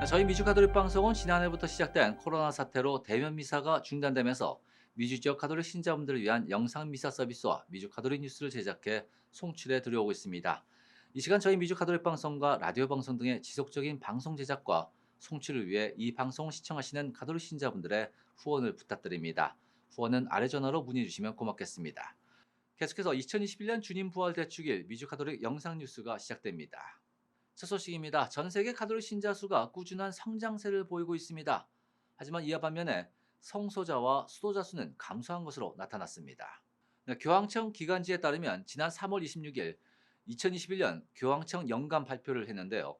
저희 미주 가톨릭 방송은 지난해부터 시작된 코로나 사태로 대면 미사가 중단되면서 미주 지역 가톨릭 신자분들을 위한 영상 미사 서비스와 미주 가톨릭 뉴스를 제작해 송출해 드려오고 있습니다. 이 시간 저희 미주 가톨릭 방송과 라디오 방송 등의 지속적인 방송 제작과 송출을 위해 이 방송을 시청하시는 가톨릭 신자분들의 후원을 부탁드립니다. 후원은 아래 전화로 문의 주시면 고맙겠습니다. 계속해서 2021년 주님 부활 대축일 미주 가톨릭 영상 뉴스가 시작됩니다. 첫 소식입니다. 전 세계 가톨릭 신자 수가 꾸준한 성장세를 보이고 있습니다. 하지만 이와 반면에 성소자와 수도자 수는 감소한 것으로 나타났습니다. 네, 교황청 기관지에 따르면 지난 3월 26일 2021년 교황청 연간 발표를 했는데요.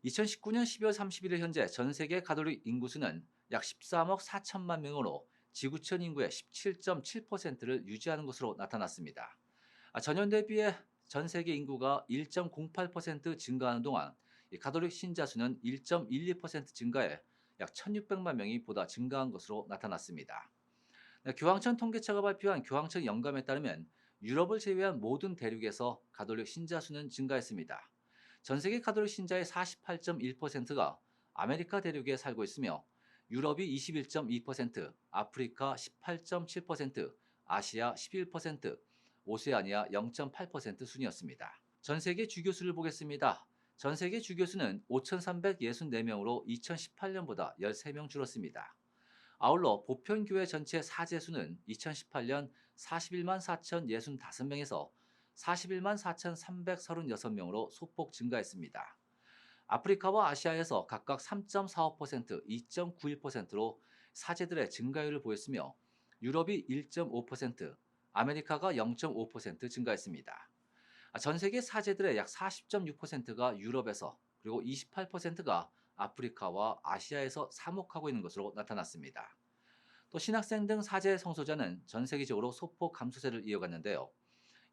2019년 12월 31일 현재 전 세계 가톨릭 인구 수는 약 13억 4천만 명으로 지구촌 인구의 17.7%를 유지하는 것으로 나타났습니다. 전년 대비해 전 세계 인구가 1.08% 증가하는 동안 가톨릭 신자 수는 1.12% 증가해 약 1,600만 명이 보다 증가한 것으로 나타났습니다. 네, 교황청 통계처가 발표한 교황청 영감에 따르면 유럽을 제외한 모든 대륙에서 가톨릭 신자 수는 증가했습니다. 전 세계 가톨릭 신자의 48.1%가 아메리카 대륙에 살고 있으며 유럽이 21.2%, 아프리카 18.7%, 아시아 11%, 오세아니아 0.8% 순이었습니다. 전 세계 주교수를 보겠습니다. 전 세계 주교수는 5,364명으로 2018년보다 13명 줄었습니다. 아울러 보편교회 전체 사제수는 2018년 41만 4,065명에서 41만 4,336명으로 소폭 증가했습니다. 아프리카와 아시아에서 각각 3.45%, 2.91%로 사제들의 증가율을 보였으며 유럽이 1.5%, 아메리카가 0.5% 증가했습니다. 전 세계 사제들의 약 40.6%가 유럽에서 그리고 28%가 아프리카와 아시아에서 사목하고 있는 것으로 나타났습니다. 또 신학생 등 사제 성소자는 전 세계적으로 소폭 감소세를 이어갔는데요.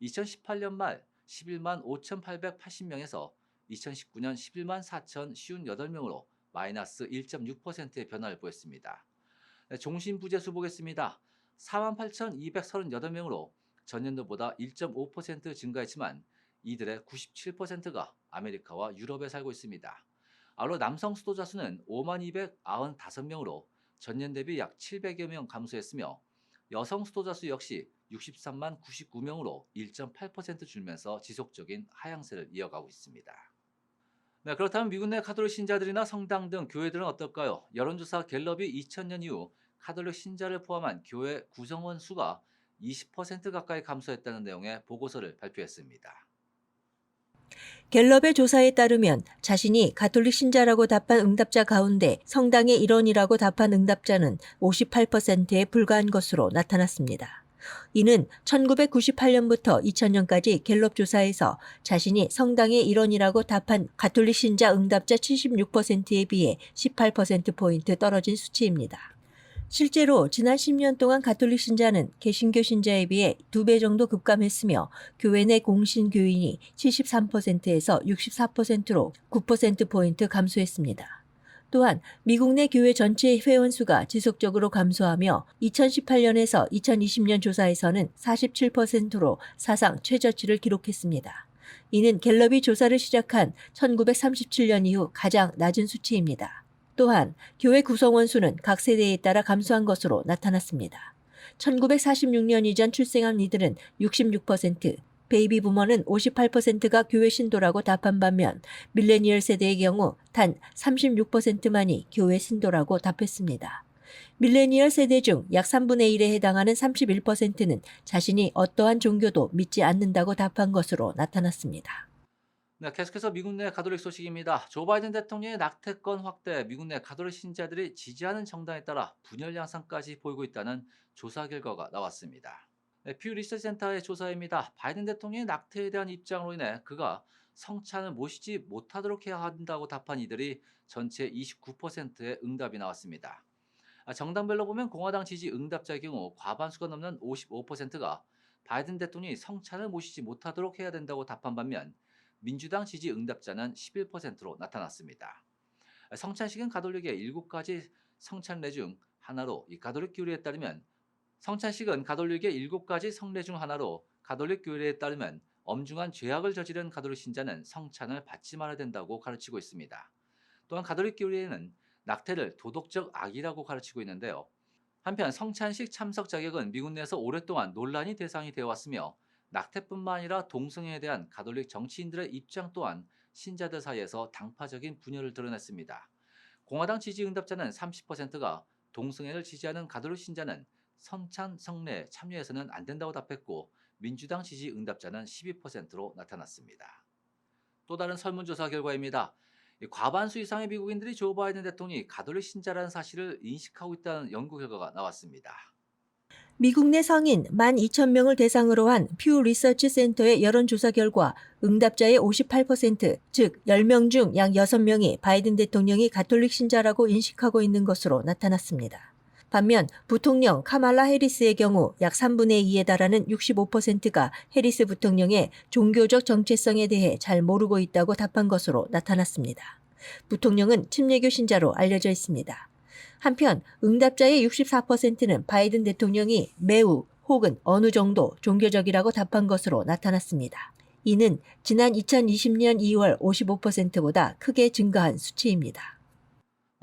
2018년 말 11만 5,880명에서 2019년 11만 4,058명으로 마이너스 1.6%의 변화를 보였습니다. 네, 종신부재수 보겠습니다. 4만 8,238명으로 전년도보다 1.5% 증가했지만 이들의 97%가 아메리카와 유럽에 살고 있습니다. 아울러 남성 수도자 수는 5만 295명으로 전년 대비 약 700여 명 감소했으며 여성 수도자 수 역시 63만 99명으로 1.8% 줄면서 지속적인 하향세를 이어가고 있습니다. 네, 그렇다면 미국 내 가톨릭 신자들이나 성당 등 교회들은 어떨까요? 여론조사 갤럽이 2000년 이후 가톨릭 신자를 포함한 교회 구성원 수가 20% 가까이 감소했다는 내용의 보고서를 발표했습니다. 갤럽의 조사에 따르면 자신이 가톨릭 신자라고 답한 응답자 가운데 성당의 일원이라고 답한 응답자는 58%에 불과한 것으로 나타났습니다. 이는 1998년부터 2000년까지 갤럽 조사에서 자신이 성당의 일원이라고 답한 가톨릭 신자 응답자 76%에 비해 18%포인트 떨어진 수치입니다. 실제로 지난 10년 동안 가톨릭 신자는 개신교 신자에 비해 2배 정도 급감했으며 교회 내 공신 교인이 73%에서 64%로 9%포인트 감소했습니다. 또한 미국 내 교회 전체 회원 수가 지속적으로 감소하며 2018년에서 2020년 조사에서는 47%로 사상 최저치를 기록했습니다. 이는 갤럽이 조사를 시작한 1937년 이후 가장 낮은 수치입니다. 또한 교회 구성원 수는 각 세대에 따라 감소한 것으로 나타났습니다. 1946년 이전 출생한 이들은 66%, 베이비 부머는 58%가 교회 신도라고 답한 반면 밀레니얼 세대의 경우 단 36%만이 교회 신도라고 답했습니다. 밀레니얼 세대 중 약 3분의 1에 해당하는 31%는 자신이 어떠한 종교도 믿지 않는다고 답한 것으로 나타났습니다. 네, 계속해서 미국 내 가톨릭 소식입니다. 조 바이든 대통령의 낙태권 확대, 미국 내 가톨릭 신자들이 지지하는 정당에 따라 분열 양상까지 보이고 있다는 조사 결과가 나왔습니다. 네, 퓨 리서치 센터의 조사입니다. 바이든 대통령의 낙태에 대한 입장으로 인해 그가 성찬을 모시지 못하도록 해야 한다고 답한 이들이 전체 29%의 응답이 나왔습니다. 정당별로 보면 공화당 지지 응답자의 경우 과반수가 넘는 55%가 바이든 대통령이 성찬을 모시지 못하도록 해야 된다고 답한 반면 민주당 지지 응답자는 11%로 나타났습니다. 성찬식은 가톨릭의 7가지 성찬례 중 하나로 이 가톨릭 교리에 따르면 성찬식은 가톨릭의 7가지 성례 중 하나로 가톨릭 교리에 따르면 엄중한 죄악을 저지른 가톨릭 신자는 성찬을 받지 말아야 된다고 가르치고 있습니다. 또한 가톨릭 교회는 낙태를 도덕적 악이라고 가르치고 있는데요. 한편 성찬식 참석 자격은 미국 내에서 오랫동안 논란이 대상이 되어 왔으며 낙태뿐만 아니라 동성애에 대한 가톨릭 정치인들의 입장 또한 신자들 사이에서 당파적인 분열을 드러냈습니다. 공화당 지지 응답자는 30%가 동성애를 지지하는 가톨릭 신자는 성찬 성례에 참여해서는 안 된다고 답했고 민주당 지지 응답자는 12%로 나타났습니다. 또 다른 설문조사 결과입니다. 과반수 이상의 미국인들이 조 바이든 대통령이 가톨릭 신자라는 사실을 인식하고 있다는 연구 결과가 나왔습니다. 미국 내 성인 12,000명을 대상으로 한 퓨 리서치 센터의 여론조사 결과 응답자의 58%, 즉 10명 중 약 6명이 바이든 대통령이 가톨릭 신자라고 인식하고 있는 것으로 나타났습니다. 반면 부통령 카말라 해리스의 경우 약 3분의 2에 달하는 65%가 해리스 부통령의 종교적 정체성에 대해 잘 모르고 있다고 답한 것으로 나타났습니다. 부통령은 침례교 신자로 알려져 있습니다. 한편 응답자의 64%는 바이든 대통령이 매우 혹은 어느 정도 종교적이라고 답한 것으로 나타났습니다. 이는 지난 2020년 2월 55%보다 크게 증가한 수치입니다.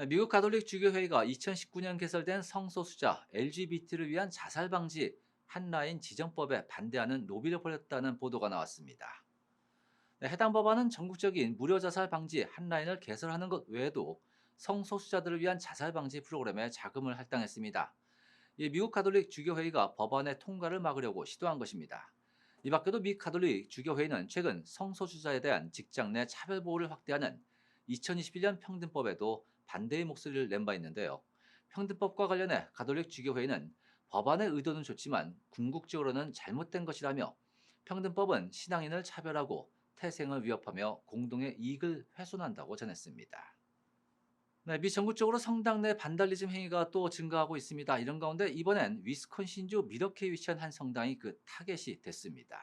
미국 가톨릭 주교회의가 2019년 개설된 성소수자 LGBT를 위한 자살 방지 한라인 지정법에 반대하는 로비를 벌였다는 보도가 나왔습니다. 해당 법안은 전국적인 무료 자살 방지 한라인을 개설하는 것 외에도 성소수자들을 위한 자살 방지 프로그램에 자금을 할당했습니다. 이 미국 가톨릭 주교회의가 법안의 통과를 막으려고 시도한 것입니다. 이 밖에도 미 가톨릭 주교회의는 최근 성소수자에 대한 직장 내 차별 보호를 확대하는 2021년 평등법에도 반대의 목소리를 낸 바 있는데요. 평등법과 관련해 가톨릭 주교회의는 법안의 의도는 좋지만 궁극적으로는 잘못된 것이라며 평등법은 신앙인을 차별하고 태생을 위협하며 공동의 이익을 훼손한다고 전했습니다. 네, 미 전국적으로 성당 내 반달리즘 행위가 또 증가하고 있습니다. 이런 가운데 이번엔 위스콘신주 미러키에 위치한 한 성당이 그 타겟이 됐습니다.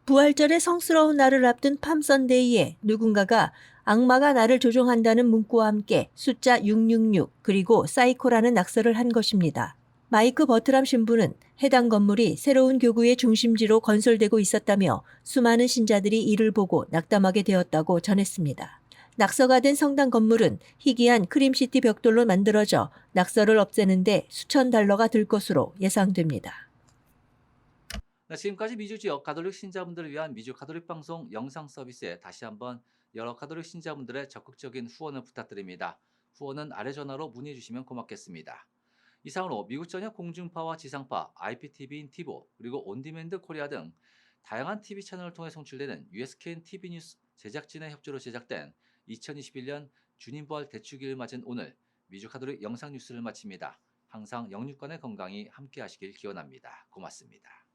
부활절의 성스러운 날을 앞둔 팜선데이에 누군가가 악마가 나를 조종한다는 문구와 함께 숫자 666 그리고 사이코라는 낙서를 한 것입니다. 마이크 버트람 신부는 해당 건물이 새로운 교구의 중심지로 건설되고 있었다며 수많은 신자들이 이를 보고 낙담하게 되었다고 전했습니다. 낙서가 된 성당 건물은 희귀한 크림시티 벽돌로 만들어져 낙서를 없애는데 수천 달러가 들 것으로 예상됩니다. 네, 지금까지 미주 지역 가톨릭 신자분들을 위한 미주 가톨릭 방송 영상 서비스에 다시 한번 여러 가톨릭 신자분들의 적극적인 후원을 부탁드립니다. 후원은 아래 전화로 문의해 주시면 고맙겠습니다. 이상으로 미국 전역 공중파와 지상파, IPTV인 티보, 그리고 온디맨드 코리아 등 다양한 TV 채널을 통해 송출되는 USKN TV 뉴스 제작진의 협조로 제작된 2021년 주님부활 대축일을 맞은 오늘 미주 가톨릭 영상 뉴스를 마칩니다. 항상 영육간의 건강이 함께 하시길 기원합니다. 고맙습니다.